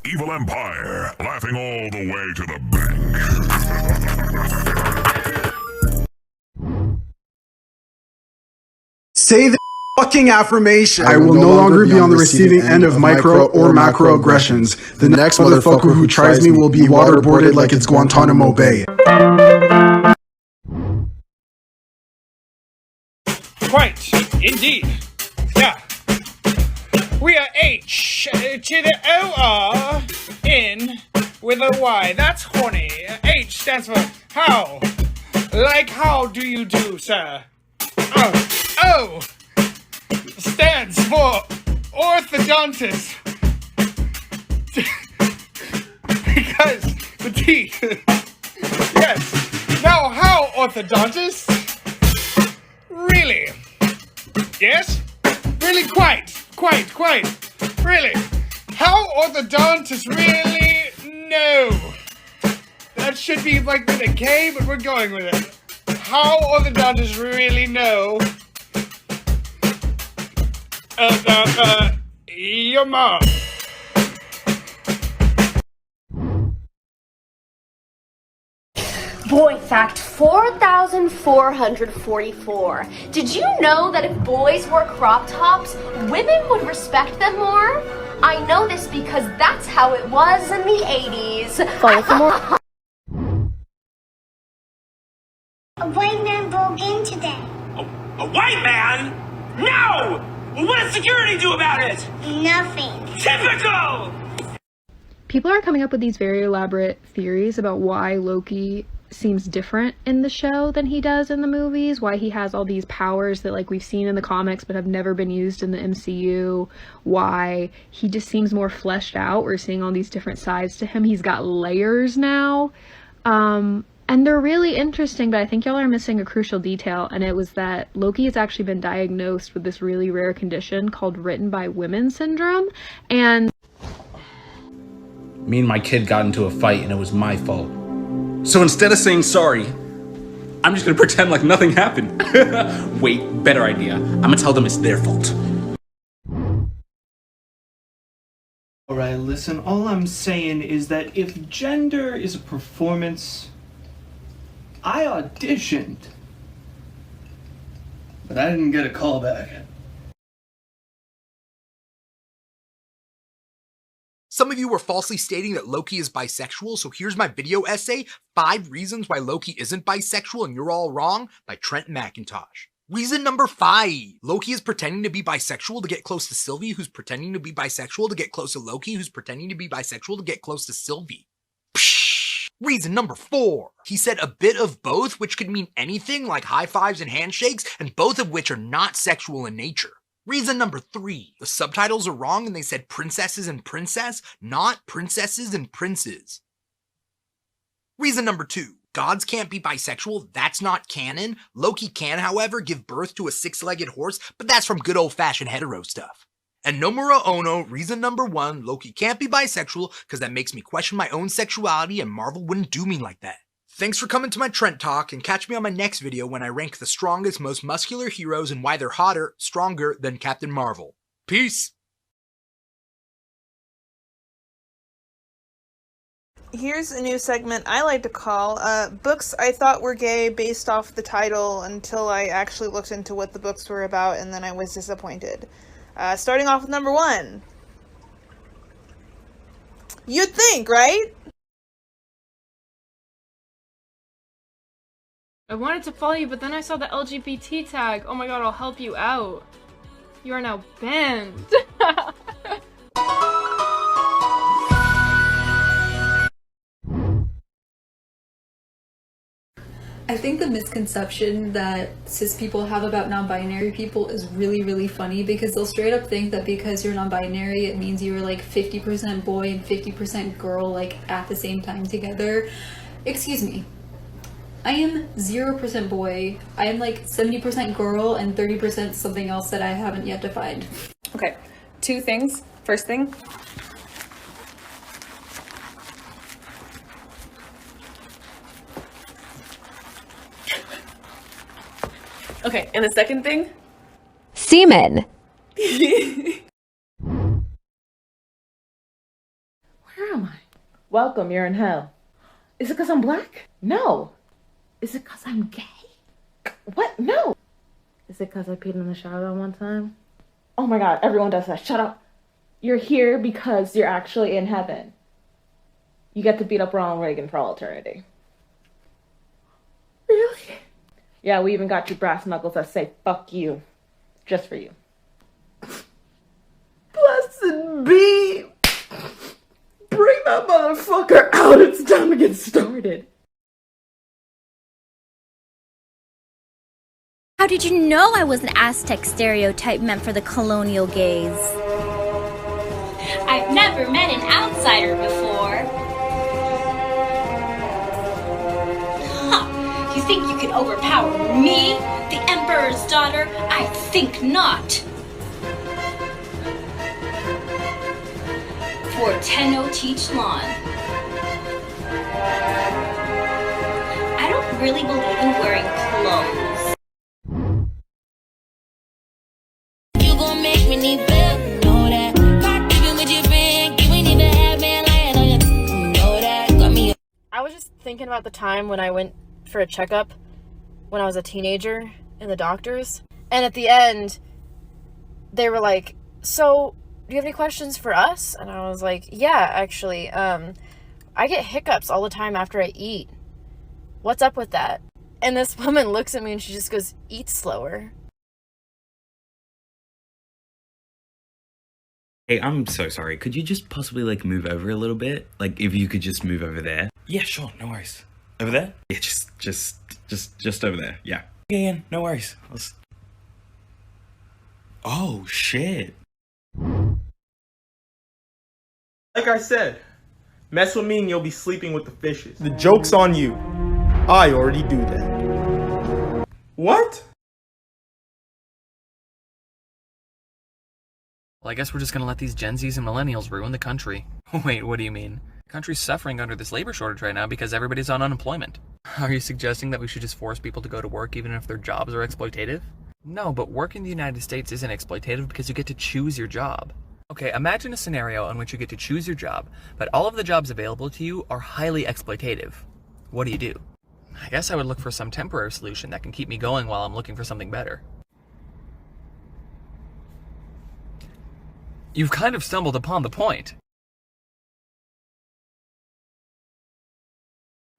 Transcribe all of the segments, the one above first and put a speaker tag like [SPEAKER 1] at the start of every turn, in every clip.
[SPEAKER 1] Evil Empire, laughing all the way to the bank.
[SPEAKER 2] Say the fucking affirmation. I will no longer be on the receiving end of micro or macroaggressions. The next motherfucker who tries me will be waterboarded like it's Guantanamo Bay.
[SPEAKER 3] Quite, indeed. Yeah. We are H to the O-R in with a Y. That's horny. H stands for how. Like how do you do, sir? O stands for orthodontist. Because the teeth. Yes. Now how, orthodontist? Really? Yes? Really quite. Really? How orthodontist really? No. That should be like with a K, but we're going with it. How orthodontists really know your mom.
[SPEAKER 4] Boy fact 4,444. Did you know that if boys wore crop tops, women would respect them more? I know this because that's how it was in the 80s.
[SPEAKER 5] Follow for more.
[SPEAKER 6] A white man broke in today.
[SPEAKER 7] A white man? No! What does security do about it?
[SPEAKER 6] Nothing.
[SPEAKER 7] Typical!
[SPEAKER 5] People are coming up with these very elaborate theories about why Loki seems different in the show than he does in the movies, why he has all these powers that like we've seen in the comics but have never been used in the MCU, why he just seems more fleshed out. We're seeing all these different sides to him. He's got layers now. And they're really interesting, but I think y'all are missing a crucial detail, and it was that Loki has actually been diagnosed with this really rare condition called written by women syndrome, and
[SPEAKER 8] me and my kid got into a fight and it was my fault. So instead of saying sorry, I'm just gonna pretend like nothing happened. Wait, better idea. I'm gonna tell them it's their fault.
[SPEAKER 9] Alright, listen, all I'm saying is that if gender is a performance, I auditioned, but I didn't get a call back.
[SPEAKER 10] Some of you were falsely stating that Loki is bisexual, so here's my video essay, 5 Reasons Why Loki Isn't Bisexual and You're All Wrong, by Trent McIntosh. Reason number 5, Loki is pretending to be bisexual to get close to Sylvie, who's pretending to be bisexual to get close to Loki, who's pretending to be bisexual to get close to Sylvie. Psh! Reason number 4, he said a bit of both, which could mean anything like high fives and handshakes, and both of which are not sexual in nature. Reason number 3, the subtitles are wrong and they said princesses and princess, not princesses and princes. Reason number 2, gods can't be bisexual, that's not canon. Loki can, however, give birth to a 6-legged horse, but that's from good old-fashioned hetero stuff. And Nomura Ono, reason number 1, Loki can't be bisexual because that makes me question my own sexuality and Marvel wouldn't do me like that. Thanks for coming to my Trent Talk, and catch me on my next video when I rank the strongest, most muscular heroes and why they're hotter, stronger than Captain Marvel. Peace!
[SPEAKER 11] Here's a new segment I like to call books I thought were gay based off the title until I actually looked into what the books were about and then I was disappointed. Starting off with number 1. You'd think, right?
[SPEAKER 12] I wanted to follow you, but then I saw the LGBT tag. Oh my god, I'll help you out. You are now banned.
[SPEAKER 13] I think the misconception that cis people have about non-binary people is really, really funny because they'll straight up think that because you're non-binary, it means you're like 50% boy and 50% girl, like at the same time together. Excuse me. I am 0% boy. I am like 70% girl and 30% something else that I haven't yet defined.
[SPEAKER 14] Okay, 2 things. First thing. Okay, and the second thing?
[SPEAKER 15] Semen. Where am I? Welcome, you're in hell. Is it because I'm black? No. Is it because I'm gay? What? No. Is it because I peed in the shower that one time? Oh my god, everyone does that. Shut up. You're here because you're actually in heaven. You get to beat up Ronald Reagan for all eternity. Really? Yeah, we even got you brass knuckles that say, fuck you. Just for you. Blessed be. Bring that motherfucker out. It's time to get started.
[SPEAKER 16] How did you know I was an Aztec stereotype meant for the colonial gaze?
[SPEAKER 17] I've never met an outsider before. Huh. You think you can overpower me, the Emperor's daughter? I think not. For Tenno Teach Lawn. I don't really believe in wearing clothes. You gon' make me need better, know that. Not even with your friend, you ain't even have me lying on you. Know that, got me.
[SPEAKER 18] I was just thinking about the time when I went for a checkup when I was a teenager in the doctors. And at the end, they were like, so, do you have any questions for us? And I was like, yeah, actually, I get hiccups all the time after I eat. What's up with that? And this woman looks at me and she just goes, eat slower.
[SPEAKER 19] Hey, I'm so sorry. Could you just possibly, like, move over a little bit? Like, if you could just move over there. Yeah, sure, no worries. Over there? Yeah, just over there, yeah. Yeah, no worries. Oh, shit.
[SPEAKER 9] Like I said, mess with me and you'll be sleeping with the fishes. The joke's on you. I already do that. What?
[SPEAKER 20] Well, I guess we're just gonna let these Gen Zs and millennials ruin the country. Wait, what do you mean? The country's suffering under this labor shortage right now because everybody's on unemployment. Are you suggesting that we should just force people to go to work even if their jobs are exploitative? No, but work in the United States isn't exploitative because you get to choose your job. Okay, imagine a scenario in which you get to choose your job, but all of the jobs available to you are highly exploitative. What do? I guess I would look for some temporary solution that can keep me going while I'm looking for something better. You've kind of stumbled upon the point.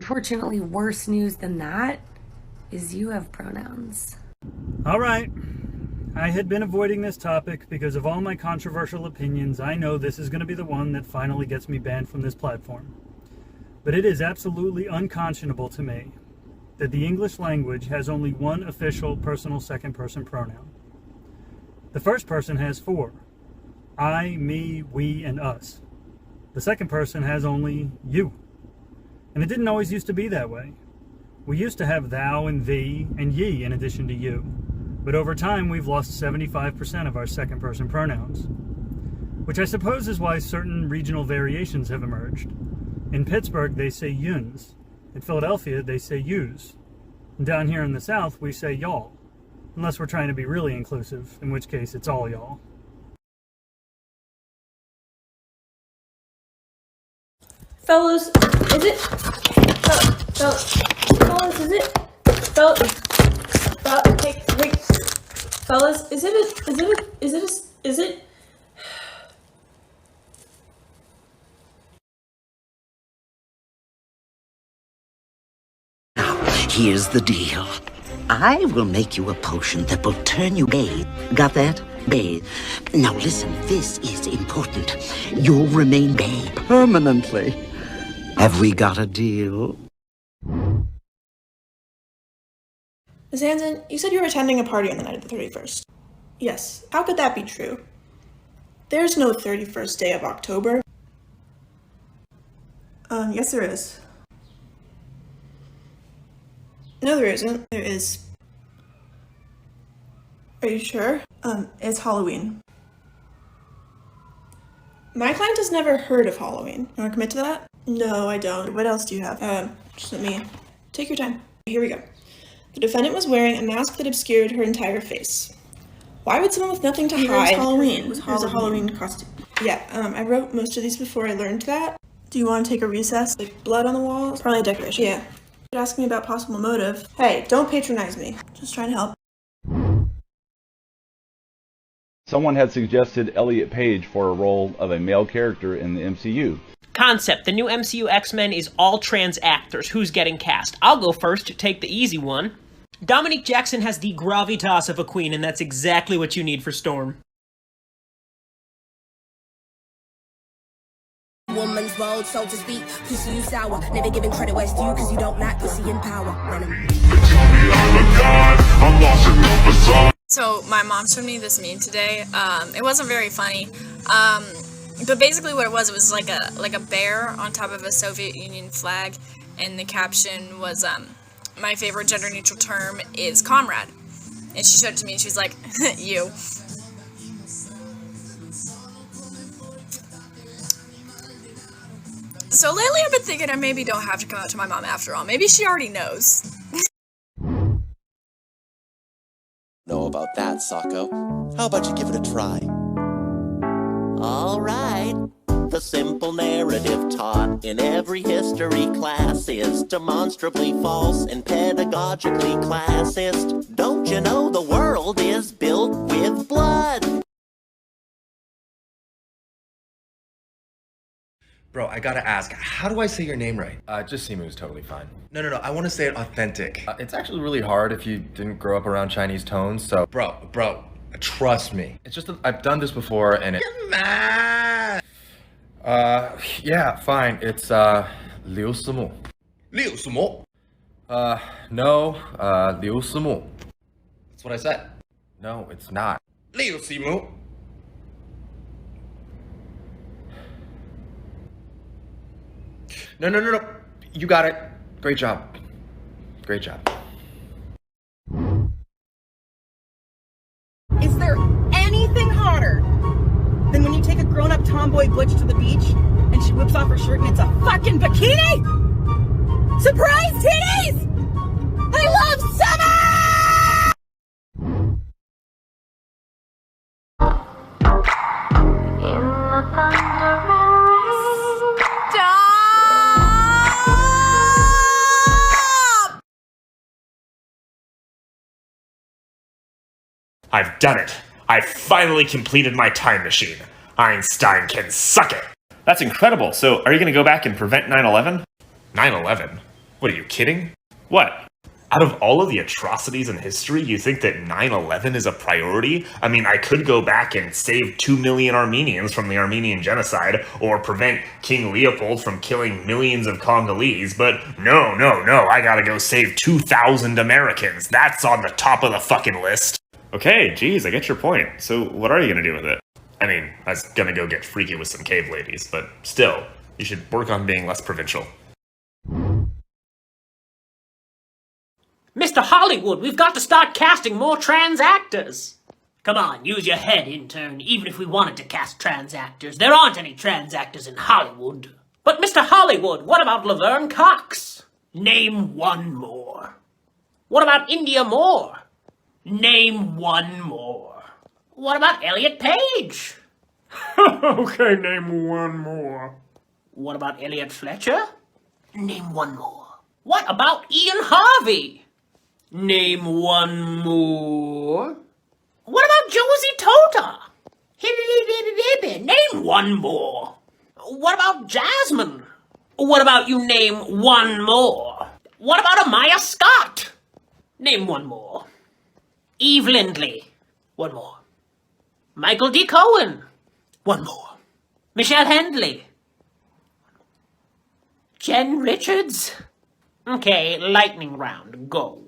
[SPEAKER 21] Unfortunately, worse news than that is you have pronouns.
[SPEAKER 22] All right. I had been avoiding this topic because of all my controversial opinions. I know this is going to be the one that finally gets me banned from this platform. But it is absolutely unconscionable to me that the English language has only one official personal second-person pronoun. The first person has 4. I, me, we, and us. The second person has only you. And it didn't always used to be that way. We used to have thou and thee and ye in addition to you. But over time, we've lost 75% of our second-person pronouns, which I suppose is why certain regional variations have emerged. In Pittsburgh, they say yuns. In Philadelphia, they say yous. And down here in the South, we say y'all. Unless we're trying to be really inclusive, in which case it's all y'all.
[SPEAKER 23] Fellas, is it? Fellas, is it? Hey, fellas, is it?
[SPEAKER 24] Now, here's the deal. I will make you a potion that will turn you gay. Got that? Gay. Now listen, this is important. You'll remain gay permanently. Have we got a deal?
[SPEAKER 23] Ms. Hansen, you said you were attending a party on the night of the 31st. Yes, how could that be true? There's no 31st day of October. Yes there is. No there isn't. There is. Are you sure? It's Halloween. My client has never heard of Halloween. You wanna commit to that? No, I don't. What else do you have? Just let me take your time. Here we go. The defendant was wearing a mask that obscured her entire face. Why would someone with nothing to hide? Halloween. It was a Halloween costume. Yeah, I wrote most of these before I learned that. Do you want to take a recess? Like blood on the walls? Probably a decoration. Yeah. You're asking me about possible motive. Hey, don't patronize me. Just trying to help.
[SPEAKER 1] Someone had suggested Elliot Page for a role of a male character in the MCU.
[SPEAKER 2] Concept. The new MCU X-Men is all trans actors. Who's getting cast? I'll go first. Take the easy one. Dominique Jackson has the gravitas of a queen, and that's exactly what you need for Storm.
[SPEAKER 3] Woman's bold, so to speak. Pussy you sour, never giving credit where it's due, cause you don't lack pussy in power.
[SPEAKER 4] So my mom showed me this meme today. It wasn't very funny. But basically what it was like a bear on top of a Soviet Union flag, and the caption was my favorite gender neutral term is comrade. And she showed it to me and she was like, you. So lately I've been thinking I maybe don't have to come out to my mom after all. Maybe she already knows.
[SPEAKER 25] Know about that, Socko. How about you give it a try? All right. The simple narrative taught in every history class is demonstrably false and pedagogically classist. Don't you know the world is built with blood?
[SPEAKER 26] Bro, I gotta ask, how do I say your name right? Just Simu is totally fine. No, I want to say it authentic. It's actually really hard if you didn't grow up around Chinese tones, so... Bro, trust me. It's just that I've done this before and it... yeah, fine. It's, Liu Simu. Liu Simu? No, Liu Simu. That's what I said. No, it's not. Liu Simu. No. You got it. Great job. Great job.
[SPEAKER 27] Is there anything hotter than when you take a grown-up tomboy butch to the beach and she whips off her shirt and it's a fucking bikini? Surprise titties! I love summer!
[SPEAKER 7] I've done it. I've finally completed my time machine. Einstein can suck it. That's incredible. So, are you going to go back and prevent 9/11? 9/11? What, are you kidding? What? Out of all of the atrocities in history, you think that 9/11 is a priority? I mean, I could go back and save 2 million Armenians from the Armenian genocide, or prevent King Leopold from killing millions of Congolese, but no, I gotta go save 2,000 Americans. That's on the top of the fucking list. Okay, geez, I get your point. So what are you gonna do with it? I mean, I was gonna go get freaky with some cave ladies, but still, you should work on being less provincial.
[SPEAKER 2] Mr. Hollywood, we've got to start casting more trans actors. Come on, use your head, intern. Even if we wanted to cast trans actors, there aren't any trans actors in Hollywood. But Mr. Hollywood, what about Laverne Cox? Name one more. What about India Moore? Name one more. What about Elliot Page? Okay, name one more. What about Elliot Fletcher? Name one more. What about Ian Harvey? Name one more. What about Josie Tota? Name one more. What about Jasmine? What about you name one more? What about Amaya Scott? Name one more. Eve Lindley. One more. Michael D. Cohen. One more. Michelle Hendley. Jen Richards. Okay, lightning round. Go.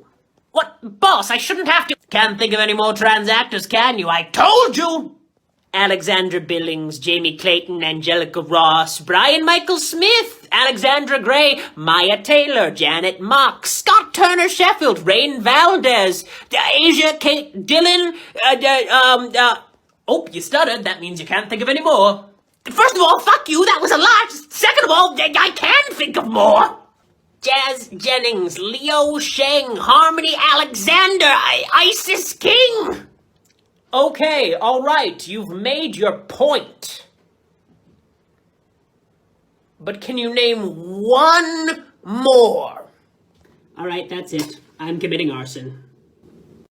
[SPEAKER 2] What? Boss, I shouldn't have to. Can't think of any more trans actors, can you? I told you! Alexandra Billings, Jamie Clayton, Angelica Ross, Brian Michael Smith, Alexandra Gray, Maya Taylor, Janet Mock, Scott Turner Sheffield, Rain Valdez, Asia Kate Dillon, oh, you stuttered. That means you can't think of any more. First of all, fuck you, that was a lot. Second of all, I can think of more. Jazz Jennings, Leo Sheng, Harmony Alexander, Isis King. Okay, alright, you've made your point. but can you name one more? Alright, that's it. I'm committing arson.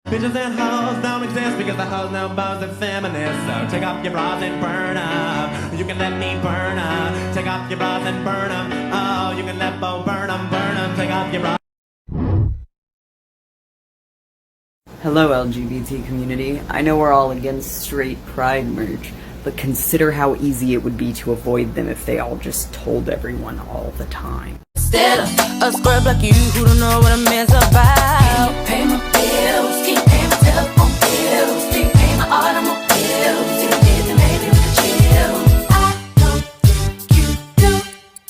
[SPEAKER 5] Bitches and hoes don't exist because the hoes know bows and feminists. So take off your bras and burn them. You can let me burn them. Take off your bras and burn them. Oh, you can let Bo burn them, burn them. Take off your bras.
[SPEAKER 6] Hello, LGBT community. I know we're all against straight pride merch, but consider how easy it would be to avoid them if they all just told everyone all the time.
[SPEAKER 17] Instead of a scrub like you who don't know what a man's about. Can you pay my bills? Can you pay my telephone bills? Can you pay my automobiles? If you did, then maybe we could chill. I don't think you do.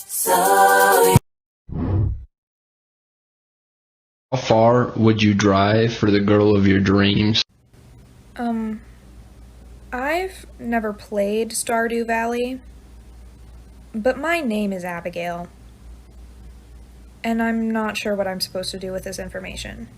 [SPEAKER 17] So
[SPEAKER 8] How far would you drive for the girl of your dreams?
[SPEAKER 10] I've never played Stardew Valley, but my name is Abigail, and I'm not sure what I'm supposed to do with this information.